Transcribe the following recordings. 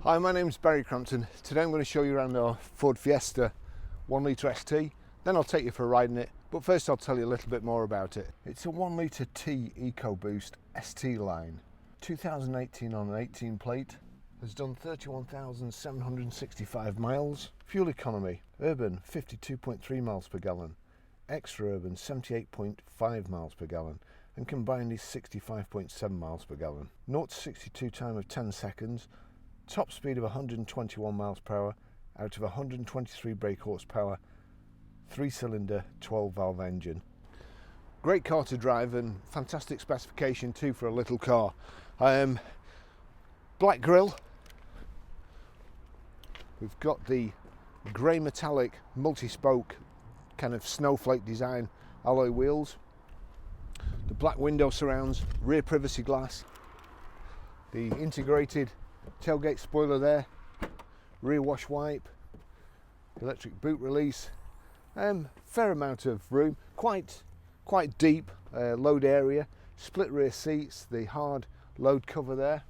Hi, my name's Barry Crampton. Today I'm going to show you around our Ford Fiesta 1 litre ST, then I'll take you for a ride in it, but first I'll tell you a little bit more about it. It's a 1 litre T EcoBoost ST line, 2018 on an 18 plate, has done 31,765 miles, fuel economy, urban 52.3 miles per gallon, extra urban 78.5 miles per gallon, and combined is 65.7 miles per gallon. 0 to 62 time of 10 seconds, top speed of 121 miles per hour out of 123 brake horsepower, 3-cylinder 12-valve engine. Great car to drive and fantastic specification too for a little car. Black grille. We've got the grey metallic multi-spoke kind of snowflake design alloy wheels. The black window surrounds, rear privacy glass, the integrated tailgate spoiler there, rear wash wipe, electric boot release, fair amount of room, quite deep load area, split rear seats, the hard load cover there,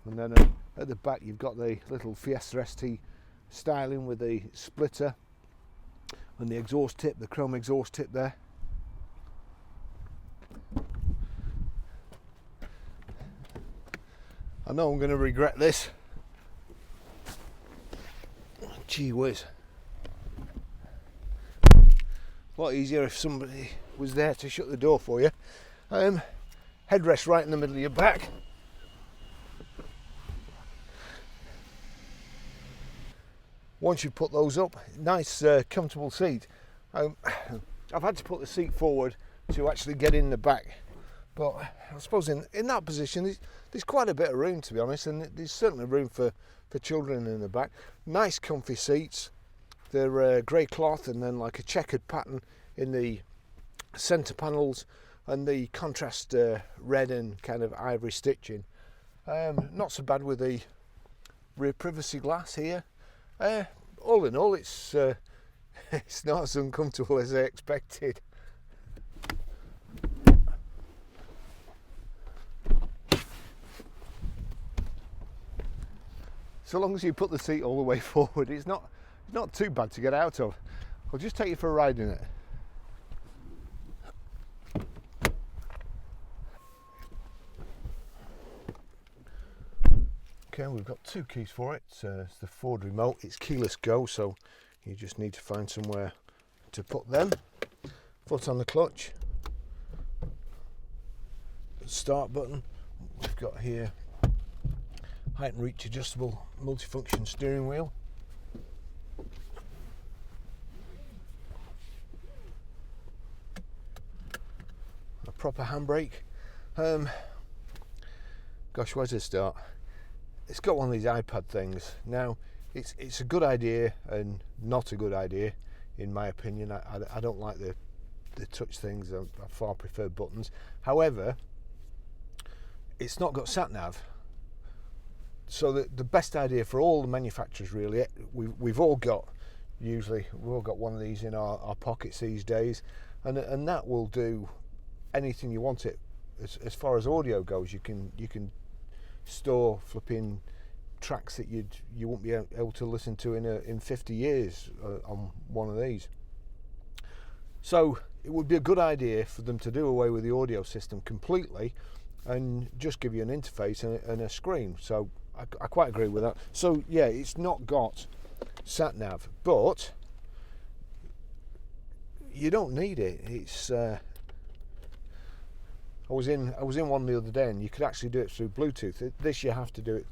and then at the back you've got the little Fiesta ST styling with the splitter and the exhaust tip, the chrome exhaust tip there. I know I'm going to regret this. Gee whiz. A lot easier if somebody was there to shut the door for you. Headrest right in the middle of your back. Once you put those up, nice comfortable seat. I've had to put the seat forward to actually get in the back. But I suppose in that position, there's quite a bit of room, to be honest, and there's certainly room for children in the back. Nice comfy seats. They're grey cloth and then like a checkered pattern in the centre panels and the contrast red and kind of ivory stitching. Not so bad with the rear privacy glass here. All in all, it's not as uncomfortable as I expected. So long as you put the seat all the way forward, it's not too bad to get out of. I'll just take you for a ride in it. Okay, we've got two keys for it. It's the Ford remote. It's keyless go, so you just need to find somewhere to put them. Foot on the clutch. Start button. We've got here height and reach adjustable multifunction steering wheel. A proper handbrake. Gosh, where's it start? It's got one of these iPad things. Now, it's a good idea and not a good idea, in my opinion. I don't like the touch things. I far prefer buttons. However, it's not got sat nav. So the best idea for all the manufacturers, really, we've all got one of these in our pockets these days, and that will do anything you want it. As far as audio goes, you can store flipping tracks that you won't be able to listen to in 50 years on one of these. So it would be a good idea for them to do away with the audio system completely and just give you an interface and a screen. So I quite agree with that. So yeah, it's not got sat nav, but you don't need it. It's I was in one the other day, and you could actually do it through Bluetooth. This you have to do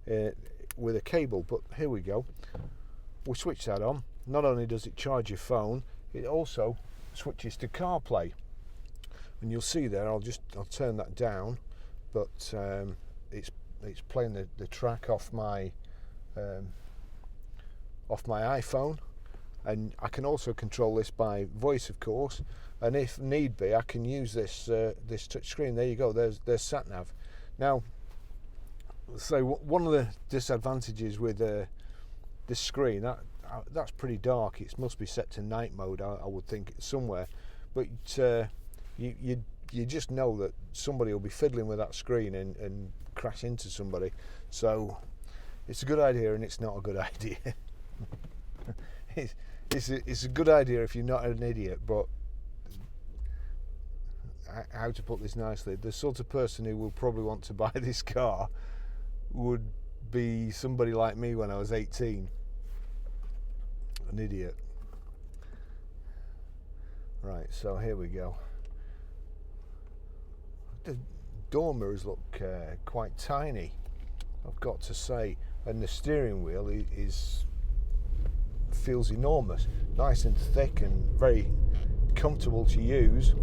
it with a cable. But here we go. We switch that on. Not only does it charge your phone, it also switches to CarPlay. And you'll see there. I'll turn that down, but it's playing the track off my iPhone, and I can also control this by voice, of course. And if need be, I can use this touch screen. There you go. There's sat nav. Now, so one of the disadvantages with this screen, that's pretty dark. It must be set to night mode, I would think, somewhere. But you just know that somebody will be fiddling with that screen and crash into somebody. So it's a good idea and it's not a good idea. It's a good idea if you're not an idiot, but how to put this nicely, the sort of person who will probably want to buy this car would be somebody like me when I was 18. An idiot. Right, so here we go. The door mirrors look quite tiny, I've got to say, and the steering wheel feels enormous, nice and thick and very comfortable to use,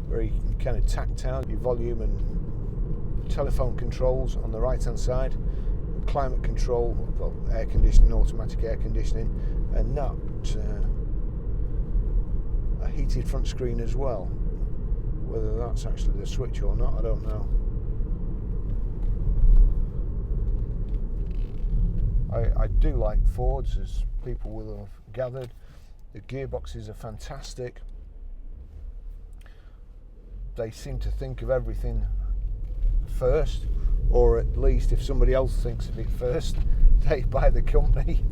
very kind of tactile. Your volume and telephone controls on the right hand side, climate control, well, air conditioning, automatic air conditioning, and not a heated front screen as well. Whether that's actually the switch or not, I don't know. I do like Fords, as people will have gathered. The gearboxes are fantastic. They seem to think of everything first, or at least if somebody else thinks of it first, they buy the company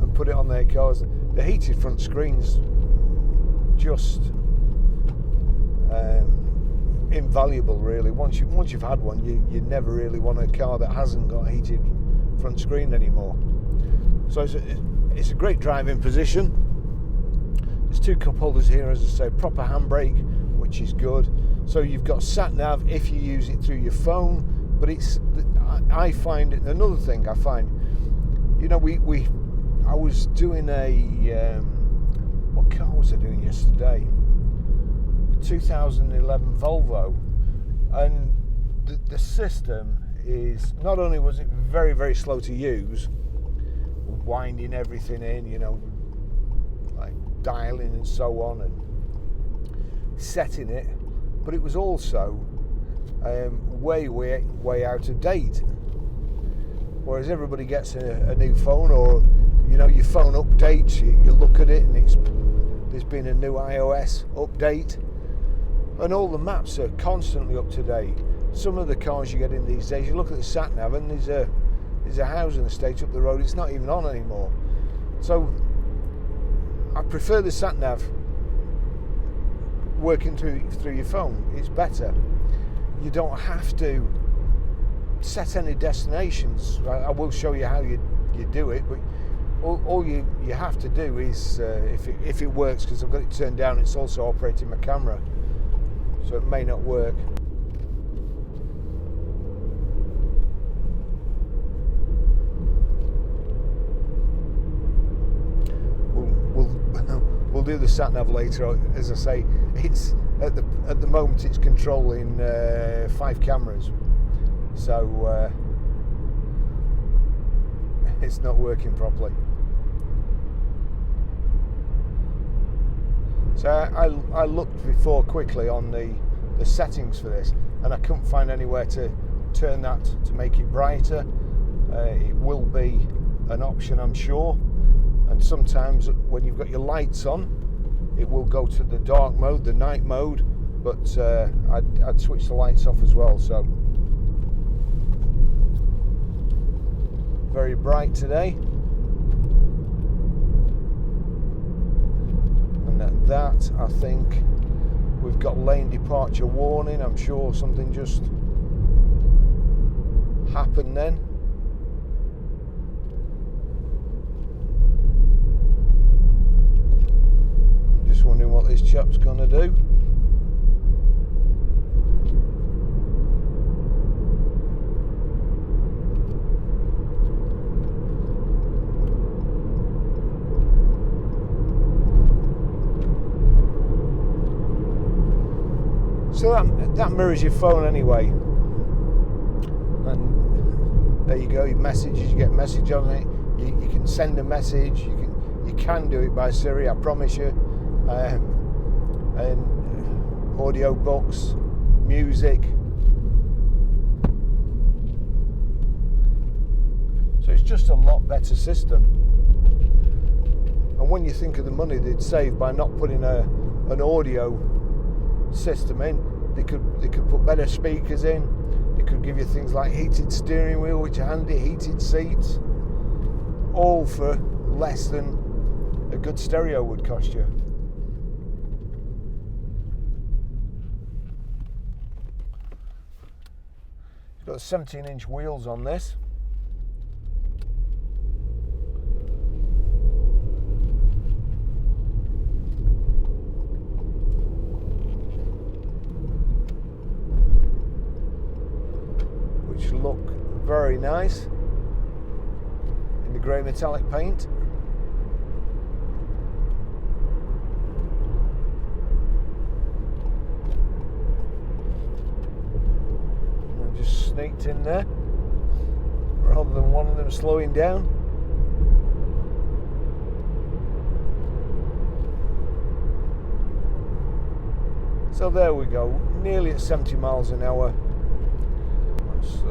and put it on their cars. The heated front screens just invaluable, really. Once you've had one, you never really want a car that hasn't got a heated front screen anymore. So it's a great driving position. There's two cup holders here, as I say, proper handbrake, which is good. So you've got sat nav if you use it through your phone, but I find another thing I find, you know, I was doing what car was I doing yesterday? 2011 Volvo, and the system is, not only was it very, very slow to use, winding everything in, you know, like dialing and so on and setting it, but it was also way out of date. Whereas everybody gets a new phone, or you know, your phone updates, you look at it and there's been a new iOS update, and all the maps are constantly up to date. Some of the cars you get in these days, you look at the sat nav and there's a housing estate up the road, it's not even on anymore. So I prefer the sat nav working through your phone. It's better. You don't have to set any destinations. I will show you how you do it, but all you have to do is if it works, because I've got it turned down, it's also operating my camera, so it may not work. We'll do the sat nav later. As I say, it's at the moment it's controlling 5 cameras, so it's not working properly. So I looked before quickly on the settings for this, and I couldn't find anywhere to turn that to make it brighter. It will be an option, I'm sure. And sometimes when you've got your lights on, it will go to the dark mode, the night mode, but I'd switch the lights off as well. So very bright today, and at that I think we've got lane departure warning. I'm sure something just happened then. Wondering what this chap's gonna do. So that mirrors your phone anyway, and there you go, your messages, you get a message on it, you can send a message, you can do it by Siri, I promise you. And audio books, music. So it's just a lot better system. And when you think of the money they'd save by not putting an audio system in, they could put better speakers in, they could give you things like heated steering wheel, which are handy, heated seats, all for less than a good stereo would cost you. It's got 17-inch wheels on this. Which look very nice in the grey metallic paint. Just sneaked in there rather than one of them slowing down. So there we go, nearly at 70 miles an hour. Let's see.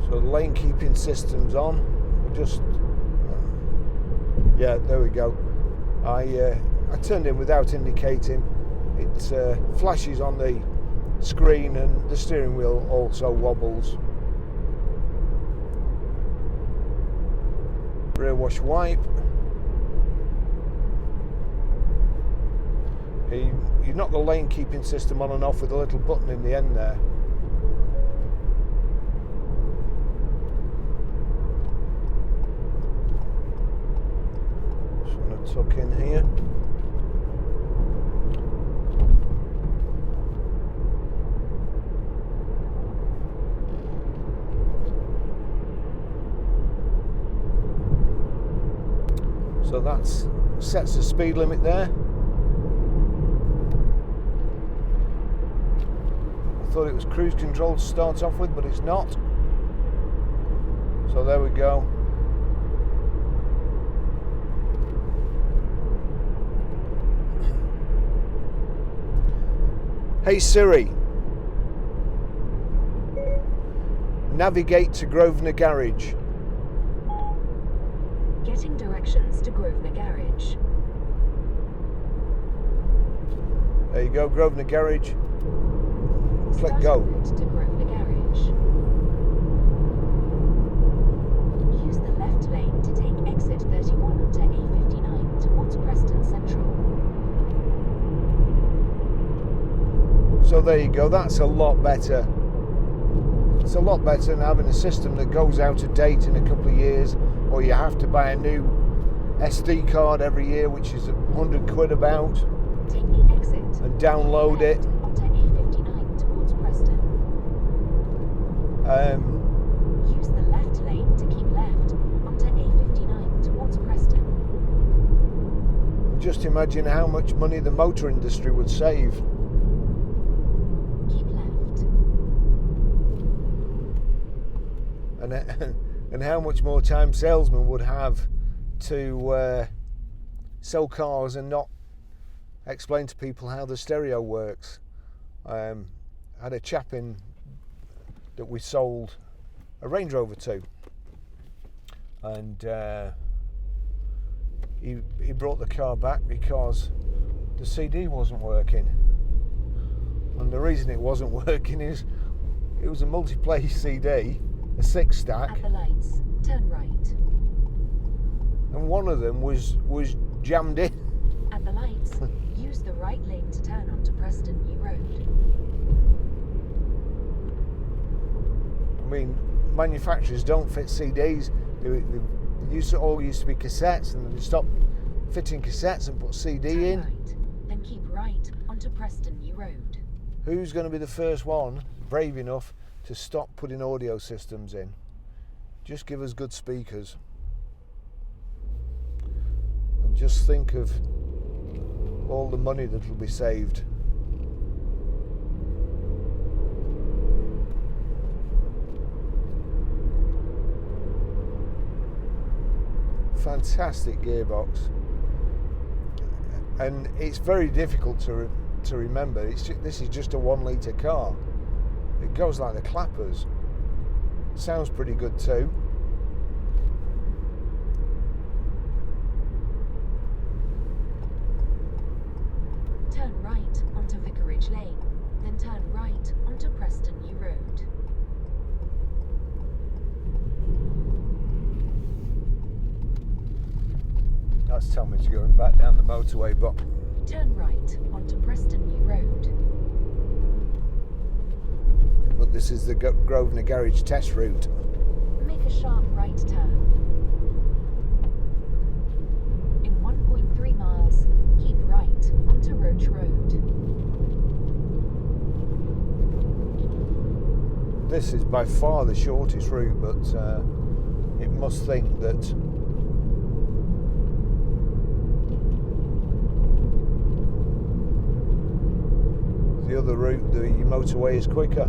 So the lane keeping system's on. Just yeah, there we go. I turned in without indicating. It flashes on the screen, and the steering wheel also wobbles. Rear wash wipe. You knock the lane keeping system on and off with a little button in the end there. Tuck in here. So that sets the speed limit there. I thought it was cruise control to start off with, but it's not. So there we go. Hey Siri, navigate to Grosvenor Garage. Getting directions to Grosvenor Garage. There you go, Grosvenor Garage. Click go. Route to Grosvenor Garage. Use the left lane to take exit 31 onto A59 towards Preston Central. So there you go, that's a lot better. It's a lot better than having a system that goes out of date in a couple of years, or you have to buy a new SD card every year, which is £100 about, Take the exit and download it. onto A59 towards Preston. Use the left lane to keep left onto A59 towards Preston. Just imagine how much money the motor industry would save. Keep left. And how much more time salesmen would have to sell cars and not explain to people how the stereo works. I had a chap in that we sold a Range Rover to, and he brought the car back because the CD wasn't working, and the reason it wasn't working is it was a multi-play CD, a 6-stack. At the lights, turn right. And one of them was jammed in. At the lights, use the right lane to turn onto Preston New Road. I mean, manufacturers don't fit CDs. They all used to be cassettes, and they stopped fitting cassettes and put CD Turn in. right, then keep right onto Preston New Road. Who's going to be the first one brave enough to stop putting audio systems in? Just give us good speakers. And just think of all the money that will be saved. Fantastic gearbox, and it's very difficult to remember. This is just a 1 litre car. It goes like the clappers. Sounds pretty good too. lane, then turn right onto Preston New Road. That's telling me to go back down the motorway, but Turn right onto Preston New Road. this is the Grosvenor Garage test route. Make a sharp right turn. In 1.3 miles, keep right onto Roach Road. This is by far the shortest route, but it must think that the other route, the motorway, is quicker.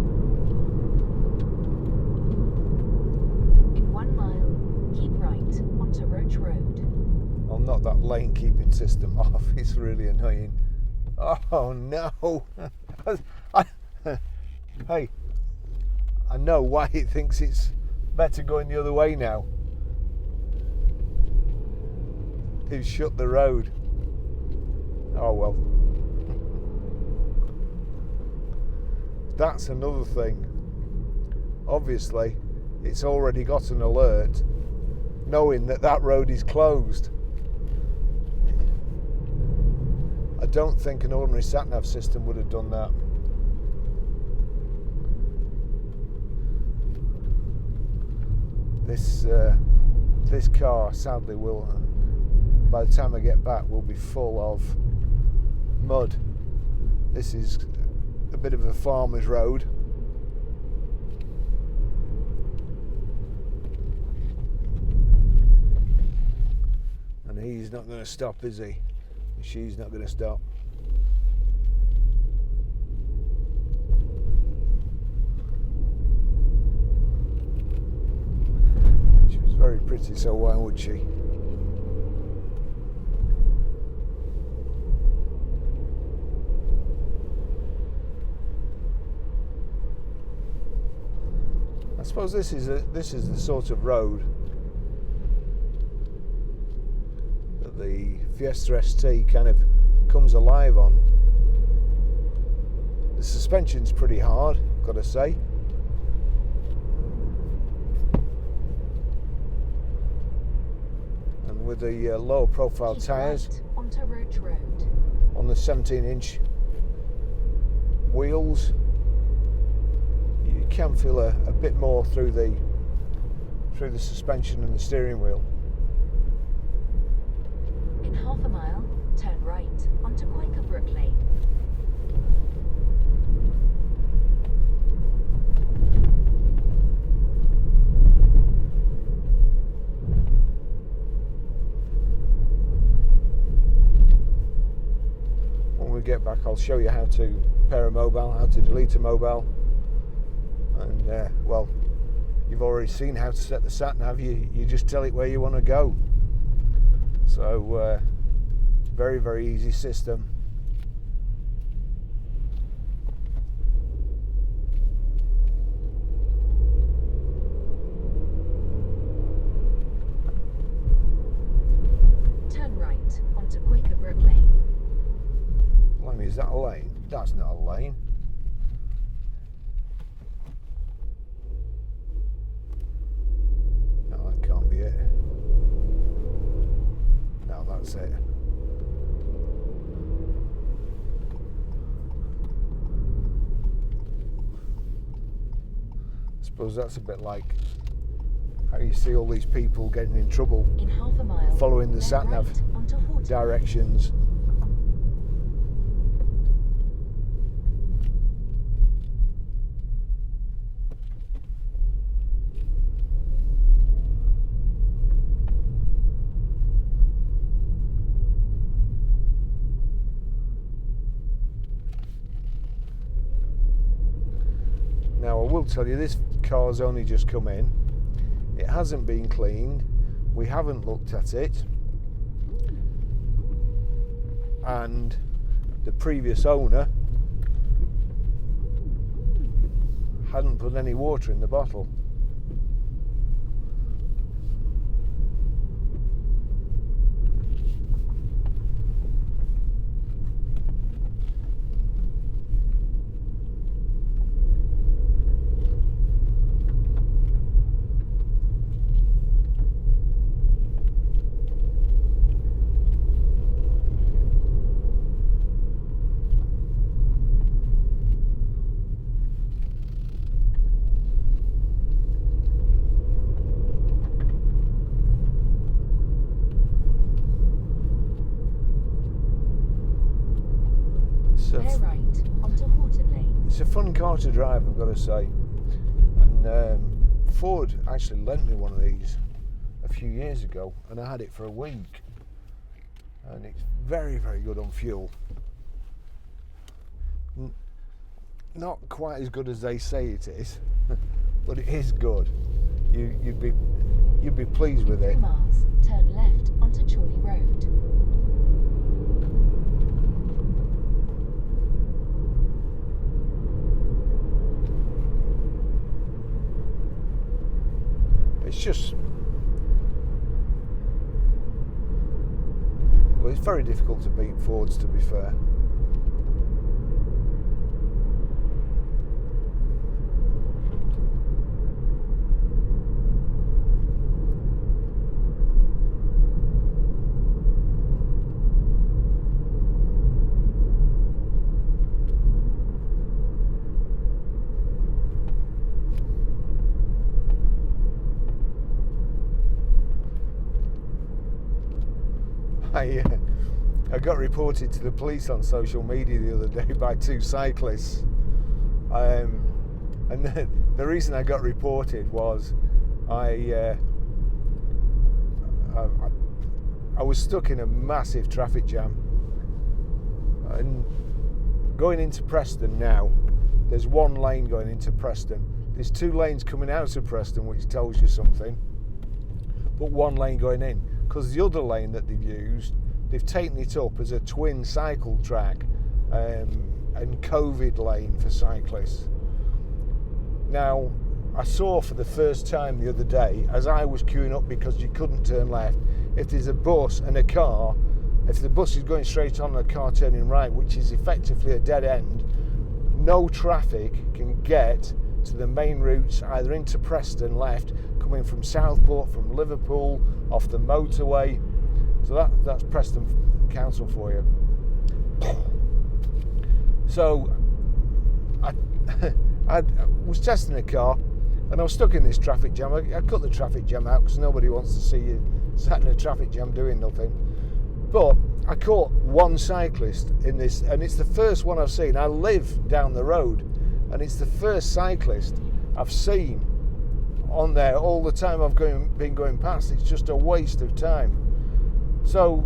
In 1 mile, keep right onto Roach Road. I'll knock that lane keeping system off. It's really annoying. Oh no! Hey, I know why it thinks it's better going the other way now. They've shut the road. Oh well. That's another thing. Obviously, it's already got an alert knowing that that road is closed. I don't think an ordinary sat-nav system would have done that. This car, sadly, will, by the time I get back, will be full of mud. This is a bit of a farmer's road. And he's not going to stop, is he? And she's not going to stop. She was very pretty, so why would she? I suppose this is the sort of road that the Fiesta ST kind of comes alive on. The suspension's pretty hard, I've got to say. And with the lower profile tyres right onto Roach Road. on the 17-inch wheels, you can feel a bit more through the suspension and the steering wheel. In half a mile, turn right onto Quaker Brook Lane. When we get back, I'll show you how to pair a mobile, how to delete a mobile, and well, you've already seen how to set the sat nav. You just tell it where you want to go. So very, very easy system. Turn right onto Quaker Brook Lane. Blimey, is that a lane? That's not a lane. No, that can't be it. No, that's it. I suppose that's a bit like how you see all these people getting in trouble In half a mile, following the then sat nav right onto Horton. directions. Now I will tell you, this car's only just come in. It hasn't been cleaned. We haven't looked at it. And the previous owner hadn't put any water in the bottle. fun car to drive, I've got to say. And Ford actually lent me one of these a few years ago, and I had it for a week, and it's very, very good on fuel. Not quite as good as they say it is, but it is good. You'd be pleased with it. 3 miles, turn left onto Chorley Road. It's just, well, it's very difficult to beat Fords, to be fair. I got reported to the police on social media the other day by 2 cyclists, and the reason I got reported was I was stuck in a massive traffic jam, and going into Preston now, there's 1 lane going into Preston. There's 2 lanes coming out of Preston, which tells you something, but 1 lane going in, because the other lane that they've used, they've taken it up as a twin cycle track and COVID lane for cyclists. Now, I saw for the first time the other day, as I was queuing up because you couldn't turn left, if there's a bus and a car, if the bus is going straight on and a car turning right, which is effectively a dead end, no traffic can get to the main routes, either into Preston left, coming from Southport, from Liverpool, off the motorway. So that's Preston Council for you. So I was testing a car, and I was stuck in this traffic jam. I cut the traffic jam out because nobody wants to see you sat in a traffic jam doing nothing. But I caught 1 cyclist in this, and it's the first one I've seen. I live down the road, and it's the first cyclist I've seen on there all the time I've been going past. It's just a waste of time. So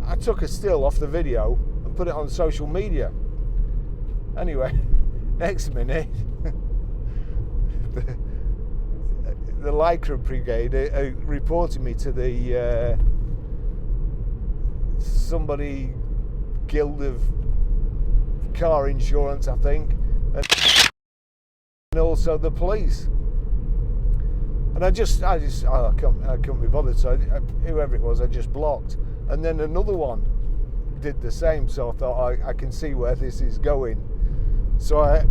I took a still off the video and put it on social media. Anyway, next minute, the Lycra Brigade reported me to the somebody guild of car insurance, I think, and also the police. And I couldn't be bothered, so whoever it was, I just blocked. And then another one did the same, so I thought I can see where this is going. So I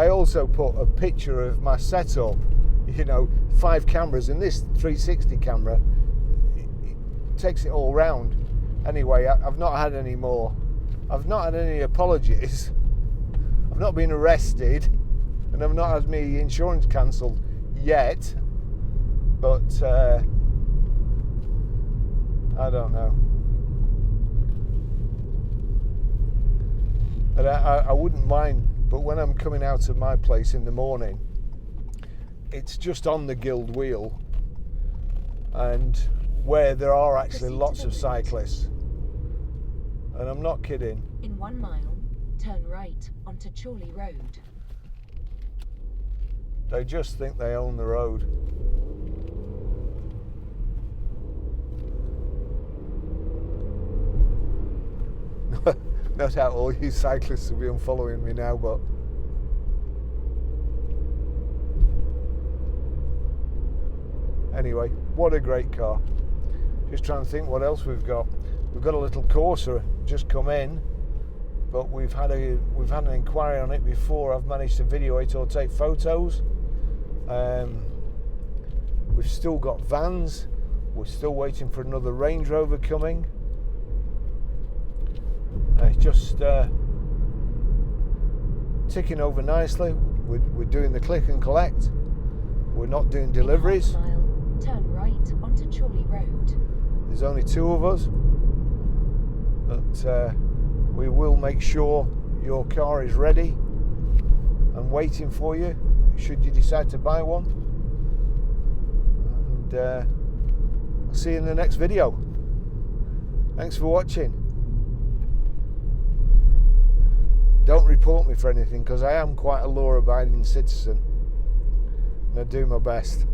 also put a picture of my setup, 5 cameras, and this 360 camera, it takes it all round. Anyway, I've not had any more. I've not had any apologies. I've not been arrested. And I've not had my insurance cancelled yet, but I don't know. And I wouldn't mind, but when I'm coming out of my place in the morning, it's just on the Guild Wheel, and where there are actually lots of cyclists, and I'm not kidding. In 1 mile, turn right onto Chorley Road. They just think they own the road. No doubt all you cyclists will be unfollowing me now, but anyway, what a great car. Just trying to think what else we've got. We've got a little Corsa just come in, but we've had an inquiry on it before I've managed to video it or take photos. We've still got vans. We're still waiting for another Range Rover coming. It's just ticking over nicely. We're doing the click and collect. We're not doing deliveries. In 1/2 mile, turn right onto Chorley Road. There's only 2 of us, but we will make sure your car is ready and waiting for you should you decide to buy one. And I'll see you in the next video. Thanks for watching. Don't report me for anything, because I am quite a law-abiding citizen and I do my best.